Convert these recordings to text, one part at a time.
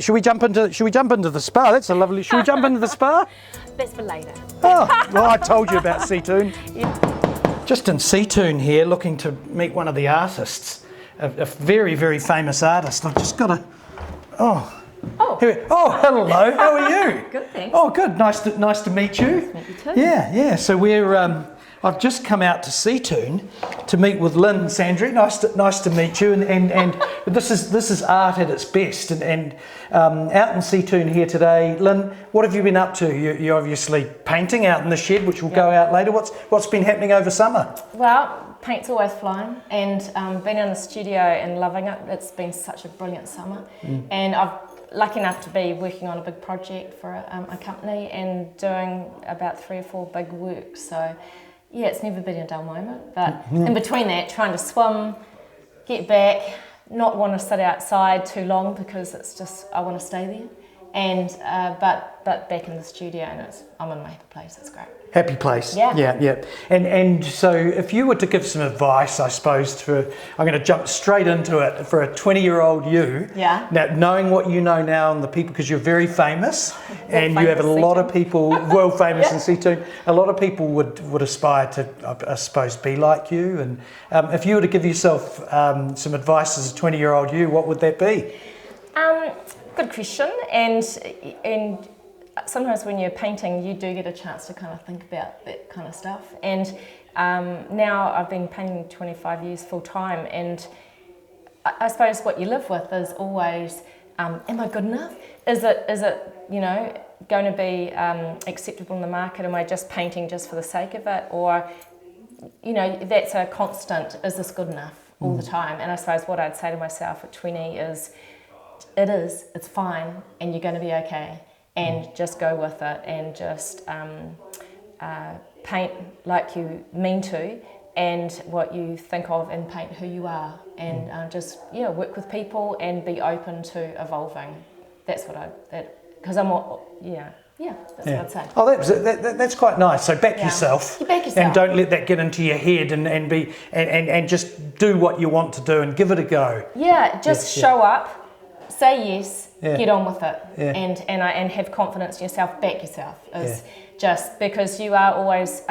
should we jump into the spa? That's a lovely. Should we jump into the spa? That's for later. Oh, well, I told you about Seatoun. Yeah. Just in Seatoun here, looking to meet one of the artists, a very, very famous artist. I've just got to. Oh, hello. How are you? Good, thanks. Oh, good. Nice to meet you. Nice to meet you too. Yeah. So we're. I've just come out to Seatoun to meet with Lynne Sandri. Nice to meet you. And this is art at its best. And out in Seatoun here today, Lynne, what have you been up to? You're obviously painting out in the shed, which will go out later. What's been happening over summer? Well, paint's always flying, and been in the studio and loving it. It's been such a brilliant summer, and I've lucky enough to be working on a big project for a company and doing about 3 or 4 big works. So. Yeah, it's never been a dull moment, but in between that, trying to swim, get back, not want to sit outside too long because it's just, I want to stay there, and but back in the studio, and I'm in my happy place. It's great. Happy place. Yeah. And so, if you were to give some advice, I suppose I'm going to jump straight into it for a 20-year-old you. Yeah. Now, knowing what you know now and the people, because you're very famous, and you have a lot of people, world famous in Seatoun. A lot of people would aspire to, I suppose, be like you. And if you were to give yourself some advice as a 20-year-old you, what would that be? Good question, and sometimes when you're painting, you do get a chance to kind of think about that kind of stuff. And now I've been painting 25 years full time, and I suppose what you live with is always, am I good enough? Is it going to be acceptable in the market? Am I just painting just for the sake of it, or that's a constant? Is this good enough all the time? And I suppose what I'd say to myself at 20 is, it's fine, and you're going to be okay. And just go with it, and just paint like you mean to, and what you think of, and paint who you are, and just work with people and be open to evolving. That's what because I'm that's what I'd say. Oh, that's quite nice. So back yourself. You back yourself, and don't let that get into your head, and just do what you want to do and give it a go. Yeah, just show up. Say yes, get on with it, and have confidence in yourself. Back yourself just because you are always.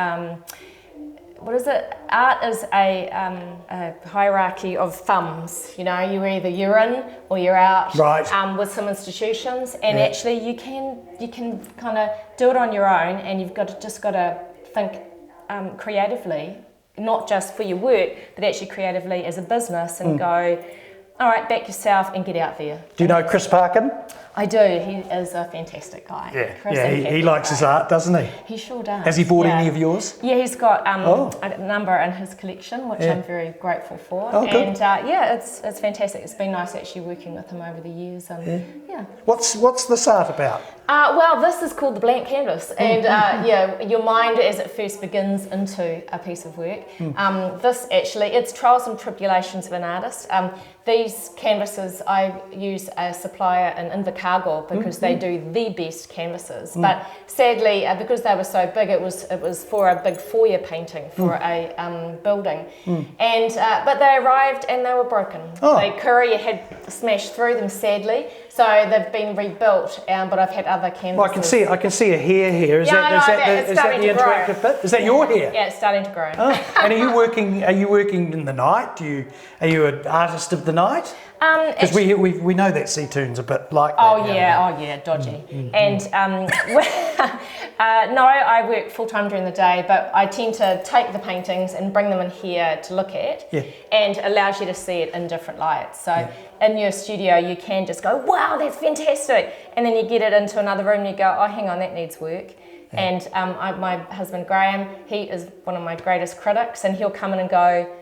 What is it? Art is a hierarchy of thumbs. You're either in or you're out. Right. With some institutions, and actually you can kind of do it on your own, and you've got to think creatively, not just for your work, but actually creatively as a business, and go. All right, back yourself and get out there. Do you know Chris Parkin? I do. He is a fantastic guy. He likes his art, doesn't he? He sure does. Has he bought any of yours? Yeah, he's got a number in his collection, which I'm very grateful for. Oh, good. And it's fantastic. It's been nice actually working with him over the years. And What's this art about? Well, this is called the blank canvas, and your mind as it first begins into a piece of work. This actually, it's trials and tribulations of an artist. These canvases, I use a supplier in Invercargill because they do the best canvases. But sadly, because they were so big, it was for a big foyer painting for a building, and but they arrived and they were broken. The courier had smashed through them, sadly. So they've been rebuilt, but I've had other canvases. Well, I can see a hair here. Is that the interactive bit? Is that your hair? Yeah, it's starting to grow. And are you working in the night? Are you an artist of the night? Because we know that Seatoun's a bit like that. Dodgy. And no, I work full time during the day, but I tend to take the paintings and bring them in here to look at, and allows you to see it in different lights. So in your studio, you can just go, wow, that's fantastic, and then you get it into another room and you go, oh, hang on, that needs work. And my husband Graham, he is one of my greatest critics, and he'll come in and go,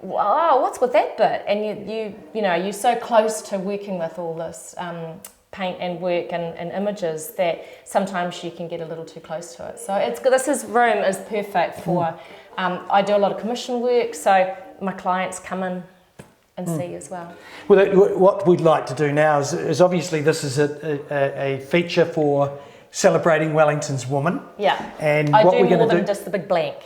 wow, what's with that bit? And you're so close to working with all this paint and work and images that sometimes you can get a little too close to it. So this room is perfect for. I do a lot of commission work, so my clients come in and see as well. Well, what we'd like to do now is obviously this is a feature for celebrating Wellington's woman. Yeah. And I what do we're going more to than just the big blank.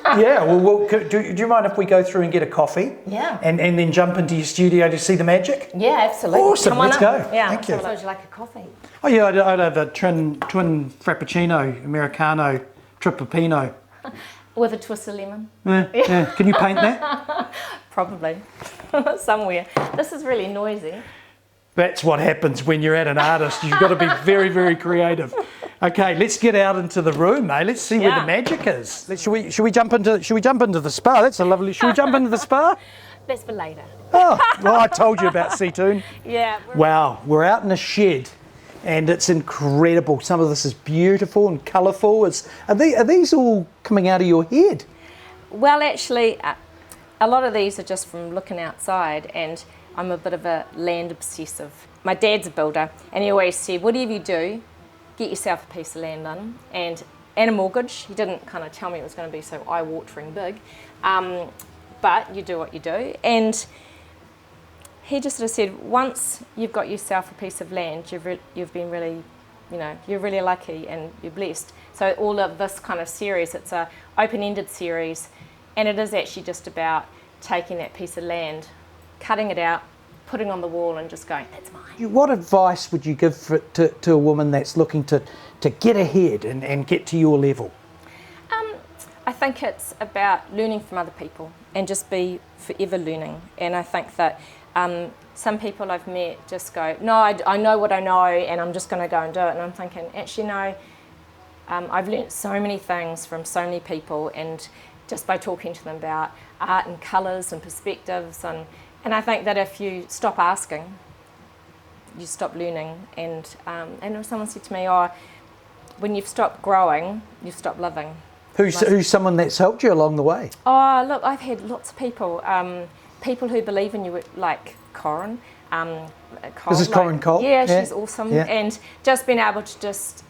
Yeah, well, do you mind if we go through and get a coffee? Yeah. And then jump into your studio to see the magic? Yeah, absolutely. Awesome, Come on let's up. go. Yeah. Thank you. So would you like a coffee? Oh yeah, I'd have a twin frappuccino, Americano, trippino. With a twist of lemon. Yeah. Can you paint that? Probably. Somewhere. This is really noisy. That's what happens when you're at an artist. You've got to be very, very creative. Okay, let's get out into the room, eh? Let's see where the magic is. Should we jump into the spa? That's a lovely. Should we jump into the spa? That's for later. Oh, well, I told you about Seatoun. Yeah. Wow, we're out in a shed, and it's incredible. Some of this is beautiful and colourful. Are these all coming out of your head? Well, actually, a lot of these are just from looking outside, and I'm a bit of a land obsessive. My dad's a builder, and he always said, whatever you do, get yourself a piece of land on and a mortgage. He didn't kind of tell me it was going to be so eye-watering big, but you do what you do. And he just sort of said, once you've got yourself a piece of land, you've been really, you're really lucky and you're blessed. So all of this kind of series, it's a open-ended series, and it is actually just about taking that piece of land, cutting it out, putting on the wall and just going, that's mine. What advice would you give to a woman that's looking to get ahead and get to your level? I think it's about learning from other people and just be forever learning. And I think that some people I've met just go, no, I know what I know and I'm just going to go and do it. And I'm thinking, actually, no, I've learnt so many things from so many people, and just by talking to them about art and colours and perspectives. And I think that if you stop asking, you stop learning. And if someone said to me, oh, when you've stopped growing, you've stopped living. Who's someone that's helped you along the way? Oh, look, I've had lots of people, people who believe in you, like Corin. This is Corin Cole? Yeah, she's awesome. Yeah. And just being able to just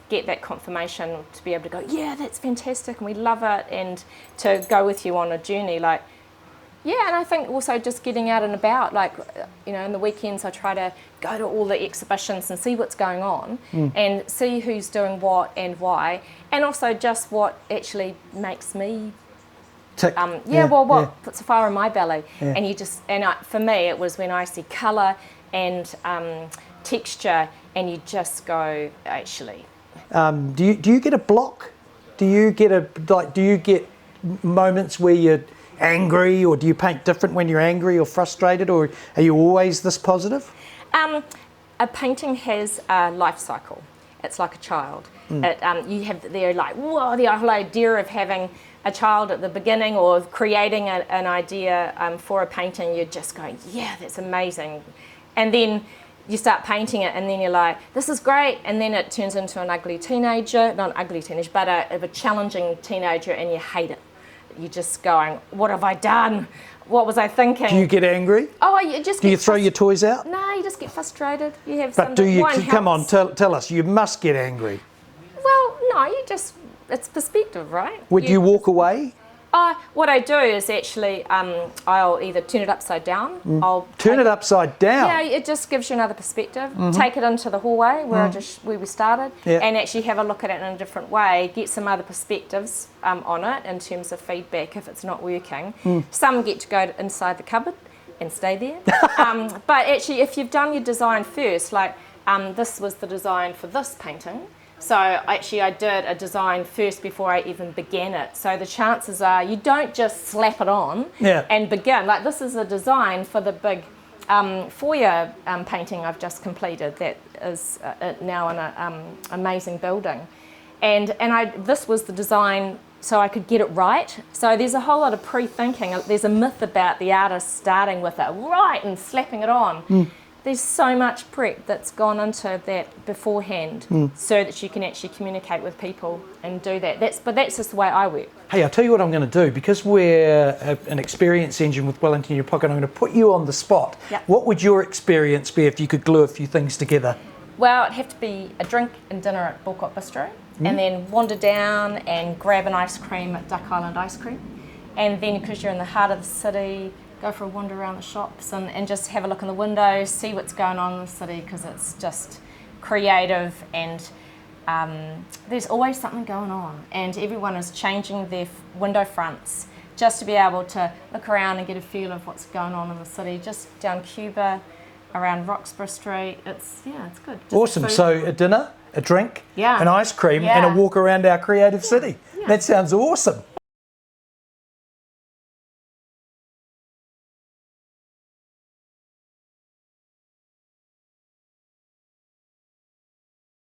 get that confirmation, to be able to go, yeah, that's fantastic and we love it, and to go with you on a journey, like, yeah. And I think also just getting out and about, like, in the weekends I try to go to all the exhibitions and see what's going on and see who's doing what and why, and also just what actually makes me tick. Puts a fire in my belly. Yeah. And for me it was when I see colour and texture, and you just go, actually. Do you get a block? Do you get moments where you're angry, or do you paint different when you're angry or frustrated, or are you always this positive? A painting has a life cycle. It's like a child. You have the whole idea of having a child at the beginning, or creating an idea for a painting. You're just going, yeah, that's amazing, and then you start painting it, and then you're like, this is great, and then it turns into an ugly teenager, not an ugly teenager, but a challenging teenager, and you hate it. You're just going, what have I done? What was I thinking? Do you get angry? Oh, you just do you throw your toys out? No, you just get frustrated. You have. But do you? Come on, tell us. You must get angry. Well, no, it's perspective, right? Would you walk away? What I do is actually, I'll either turn it upside down. I'll turn it upside down. Yeah, it just gives you another perspective. Take it into the hallway where where we started, and actually have a look at it in a different way. Get some other perspectives on it in terms of feedback if it's not working. Some get to go inside the cupboard and stay there. But actually, if you've done your design first, like this was the design for this painting. So actually I did a design first before I even began it. So the chances are you don't just slap it on and begin. Like, this is a design for the big foyer painting I've just completed that is now in an amazing building. And this was the design so I could get it right. So there's a whole lot of pre-thinking. There's a myth about the artist starting with it right and slapping it on. There's so much prep that's gone into that beforehand so that you can actually communicate with people and do that. That's just the way I work. Hey, I'll tell you what I'm going to do. Because we're an experience engine with Wellington in your pocket, I'm going to put you on the spot. Yep. What would your experience be if you could glue a few things together? Well, it'd have to be a drink and dinner at Bulcock Bistro, and then wander down and grab an ice cream at Duck Island Ice Cream. And then, because you're in the heart of the city, go for a wander around the shops and just have a look in the windows, see what's going on in the city, because it's just creative and there's always something going on, and everyone is changing their window fronts just to be able to look around and get a feel of what's going on in the city. Just down Cuba, around Roxburgh Street, it's good. Just Awesome. food. So a dinner, a drink, Yeah. an ice cream, Yeah. and a walk around our creative city. Yeah. That sounds awesome.